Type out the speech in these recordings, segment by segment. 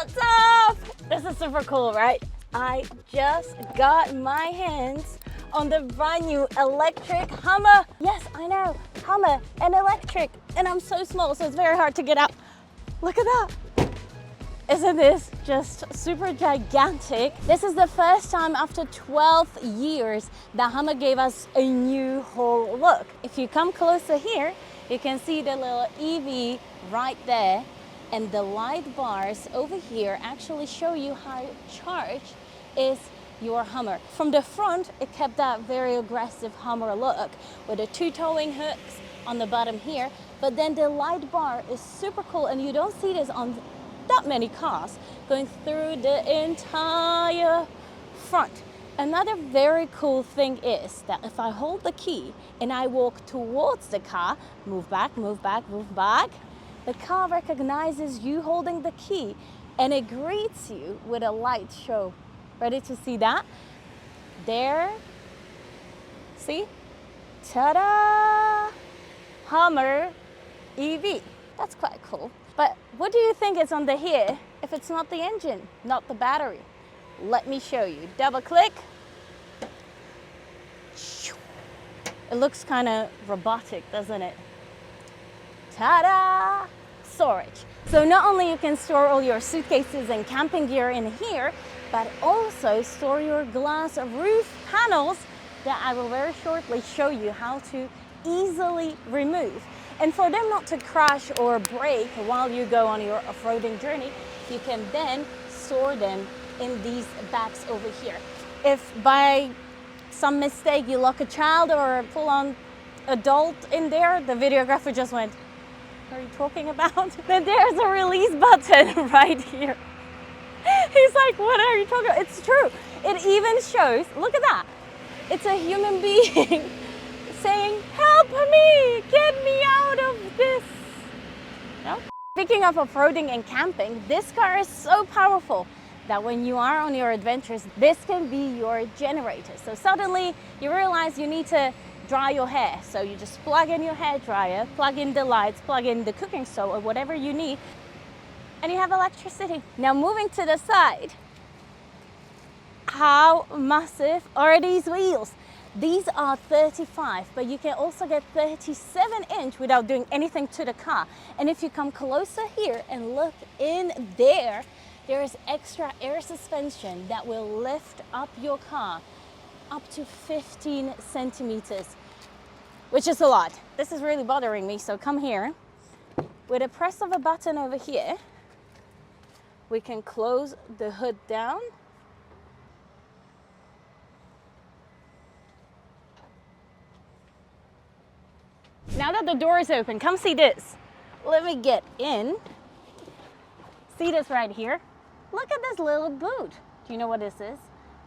What's up? This is super cool, right? I just got my hands on the brand new electric Hummer. Yes, I know, Hummer and electric. And I'm so small, so it's very hard to get out. Look at that. Isn't this just super gigantic? This is the first time after 12 years that Hummer gave us a new whole look. If you come closer here, you can see the little EV right there. And the light bars over here actually show you how charged is your Hummer. From the front, it kept that very aggressive Hummer look with the two towing hooks on the bottom here. But then the light bar is super cool, and you don't see this on that many cars going through the entire front. Another very cool thing is that if I hold the key and I walk towards the car, move back, move back, move back, the car recognizes you holding the key and it greets you with a light show. Ready to see that? There. See? Ta-da! Hummer EV. That's quite cool. But what do you think is under here if it's not the engine, not the battery? Let me show you. Double click. It looks kind of robotic, doesn't it? Ta-da! Storage. So not only you can store all your suitcases and camping gear in here, but also store your glass roof panels that I will very shortly show you how to easily remove. And for them not to crash or break while you go on your off-roading journey, you can then store them in these bags over here. If by some mistake you lock a child or a full-on adult in there, the videographer just went, "What are you talking about?" Then there's a release button right here. He's like, "What are you talking about?" It's true. It even shows, look at that. It's a human being saying, "Help me, get me out of this." No? Speaking of off-roading and camping, this car is so powerful that when you are on your adventures, this can be your generator. So suddenly you realize you need to dry your hair. So you just plug in your hair dryer, plug in the lights, plug in the cooking stove or whatever you need, and you have electricity. Now moving to the side, how massive are these wheels? These are 35, but you can also get 37-inch without doing anything to the car. And if you come closer here and look in there, there is extra air suspension that will lift up your car up to 15 centimeters, which is a lot. This is really bothering me, so come here. With a press of a button over here, we can close the hood down. Now that the door is open, come see this. Let me get in. See this right here? Look at this little boot. Do you know what this is?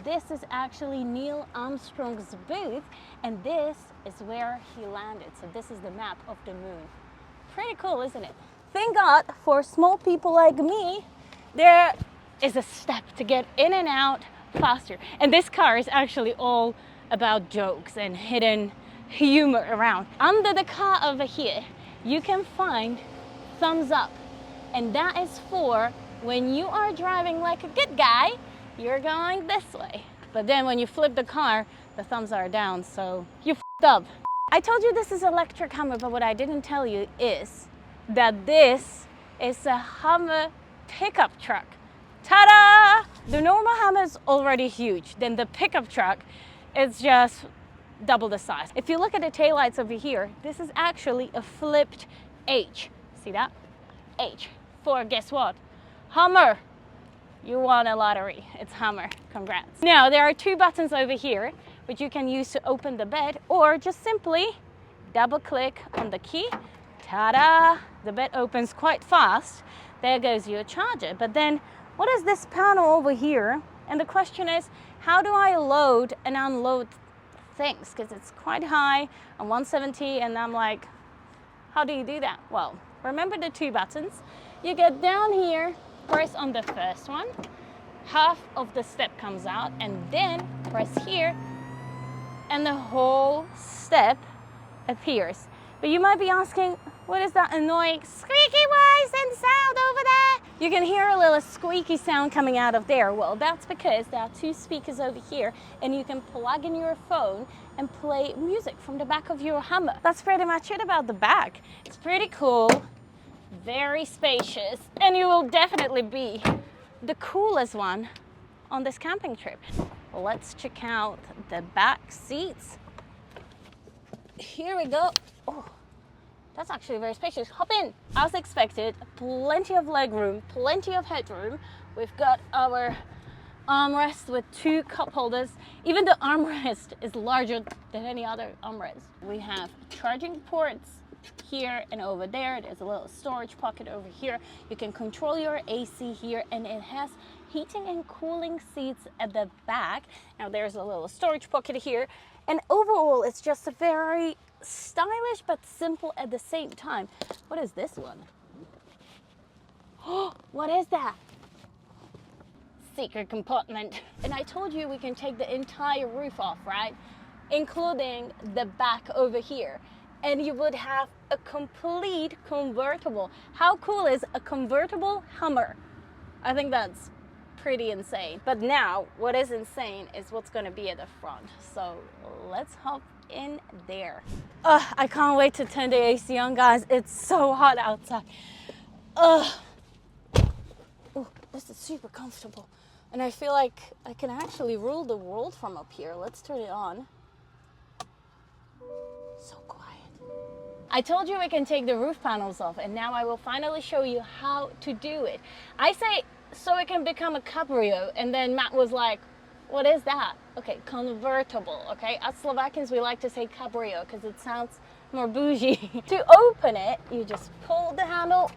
This is actually Neil Armstrong's boot, and this is where he landed. So this is the map of the moon. Pretty cool, isn't it? Thank God for small people like me, there is a step to get in and out faster. And this car is actually all about jokes and hidden humor around. Under the car over here, you can find thumbs up. And that is for when you are driving like a good guy, you're going this way. But then when you flip the car, the thumbs are down, so you f***ed up. I told you this is electric Hummer, but what I didn't tell you is that this is a Hummer pickup truck. Ta-da! The normal Hummer is already huge. Then the pickup truck is just double the size. If you look at the taillights over here, this is actually a flipped H. See that? H for guess what? Hummer. You won a lottery. It's Hummer. Congrats. Now there are two buttons over here which you can use to open the bed, or just simply double click on the key. Ta-da! The bed opens quite fast. There goes your charger. But then what is this panel over here? And the question is, how do I load and unload things? Because it's quite high on 170, and I'm like, how do you do that? Well, remember the two buttons. You get down here, press on the first one, half of the step comes out, and then press here, and the whole step appears. But you might be asking, what is that annoying squeaky voice and sound over there? You can hear a little squeaky sound coming out of there. Well, that's because there are two speakers over here and you can plug in your phone and play music from the back of your Hummer. That's pretty much it about the back. It's pretty cool, very spacious, and you will definitely be the coolest one on this camping trip. Let's check out the back seats. Here we go. Oh, that's actually very spacious. Hop in. As expected, plenty of leg room, plenty of headroom. We've got our armrest with 2 cup holders. Even the armrest is larger than any other armrest. We have charging ports here and over there. There's a little storage pocket over here. You can control your AC here, and it has heating and cooling seats at the back. Now there's a little storage pocket here, and overall it's just a very stylish but simple at the same time. What is this one? Oh, what is that? Secret compartment. And I told you we can take the entire roof off, right? Including the back over here. And you would have a complete convertible. How cool is a convertible Hummer? I think that's pretty insane. But now what is insane is what's going to be at the front. So let's hop in there. I can't wait to turn the AC on, guys. It's so hot outside. This is super comfortable, and I feel like I can actually rule the world from up here. Let's turn it on. So quiet. I told you we can take the roof panels off, and now I will finally show you how to do it. I say so it can become a cabrio, and then Matt was like, what is that? Okay, convertible, okay? As Slovakians, we like to say cabrio because it sounds more bougie. To open it, you just pull the handle,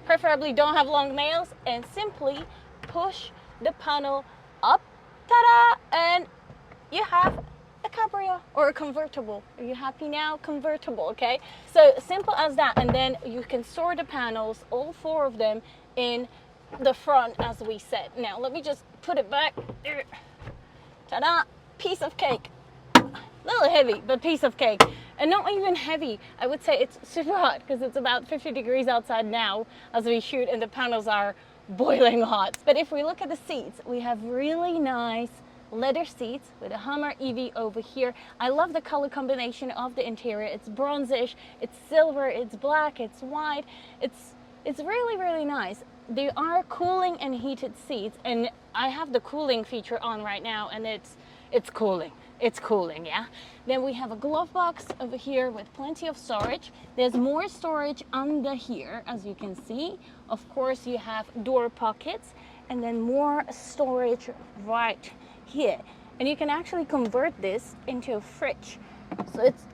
preferably don't have long nails, and simply push the panel up, ta-da, and you have a cabrio or a convertible. Are you happy now? Convertible, okay? So simple as that, and then you can store the panels, all 4 of them, in the front as we said. Now let me just put it back. Ta-da! Piece of cake. A little heavy, but piece of cake. And not even heavy. I would say it's super hot because it's about 50 degrees outside now as we shoot, and the panels are boiling hot. But if we look at the seats, we have really nice leather seats with a Hummer EV over here. I love the color combination of the interior. It's bronzish, it's silver, it's black, it's white. It's really, really nice. They are cooling and heated seats, and I have the cooling feature on right now, and it's cooling. It's cooling, yeah. Then we have a glove box over here with plenty of storage. There's more storage under here, as you can see. Of course, you have door pockets, and then more storage right here. And you can actually convert this into a fridge, so it's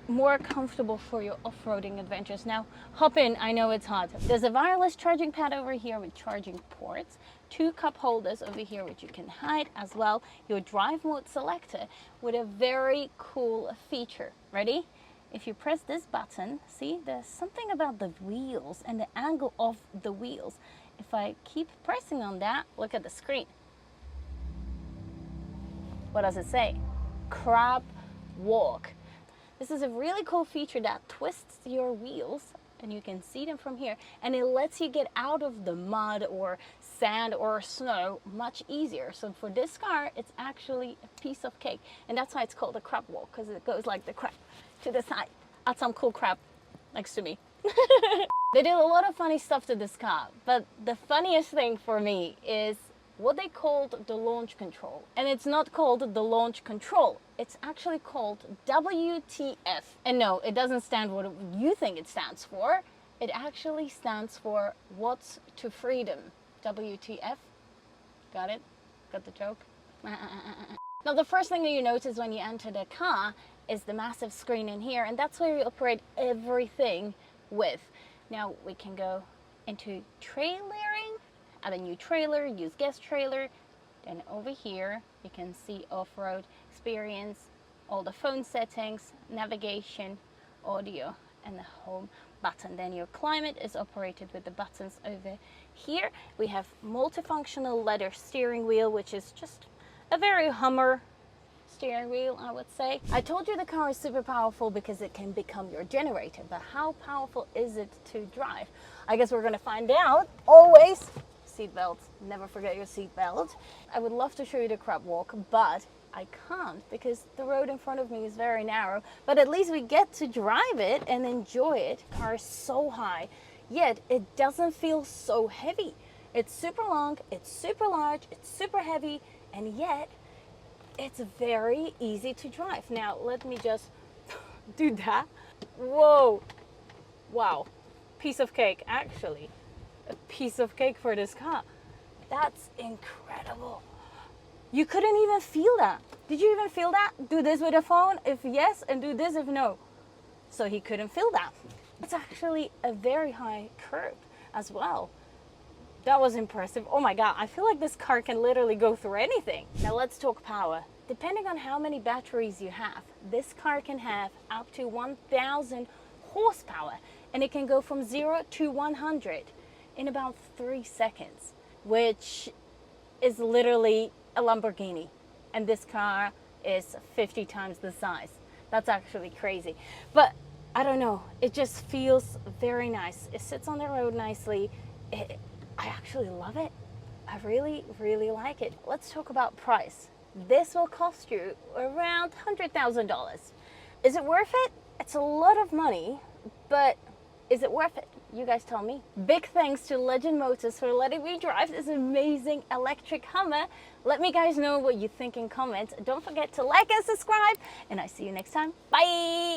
more comfortable for your off-roading adventures. Now hop in, I know it's hot. There's a wireless charging pad over here with charging ports, 2 cup holders over here which you can hide, as well your drive mode selector with a very cool feature. Ready? If you press this button, see, there's something about the wheels and the angle of the wheels. If I keep pressing on that, look at the screen. What does it say? CrabWalk. This is a really cool feature that twists your wheels, and you can see them from here, and it lets you get out of the mud or sand or snow much easier. So for this car, it's actually a piece of cake, and that's why it's called a CrabWalk, because it goes like the crab to the side. Add some cool crab next to me. They did a lot of funny stuff to this car, but the funniest thing for me is what they called the launch control. And it's not called the launch control. It's actually called WTF. And no, it doesn't stand for what you think it stands for. It actually stands for What's to Freedom. WTF. Got it? Got the joke? Now the first thing that you notice when you enter the car is the massive screen in here, and that's where you operate everything with. Now we can go into trailering. Add a new trailer, use guest trailer. Then over here you can see off-road experience, all the phone settings, navigation, audio, and the home button. Then your climate is operated with the buttons over here. We have multifunctional leather steering wheel, which is just a very Hummer steering wheel, I would say. I told you the car is super powerful because it can become your generator, but how powerful is it to drive? I guess we're gonna find out. Always seatbelt, never forget your seatbelt. I would love to show you the CrabWalk, but I can't because the road in front of me is very narrow, but at least we get to drive it and enjoy it. The car is so high, yet it doesn't feel so heavy. It's super long, it's super large, it's super heavy, and yet it's very easy to drive. Now, let me just do that. Whoa, wow, piece of cake, actually. A piece of cake for this car. That's incredible. You couldn't even feel that. Did you even feel that? Do this with a phone if yes, and do this if no. So he couldn't feel that. It's actually a very high curb as well. That was impressive. Oh my God, I feel like this car can literally go through anything. Now let's talk power. Depending on how many batteries you have, this car can have up to 1,000 horsepower, and it can go from 0 to 100 in about 3 seconds, which is literally a Lamborghini. And this car is 50 times the size. That's actually crazy. But I don't know, it just feels very nice. It sits on the road nicely. I actually love it. I really, really like it. Let's talk about price. This will cost you around $100,000. Is it worth it? It's a lot of money, but is it worth it? You guys tell me. Big thanks to Legend Motors for letting me drive this amazing electric Hummer. Let me guys know what you think in comments. Don't forget to like and subscribe, and I see you next time. Bye!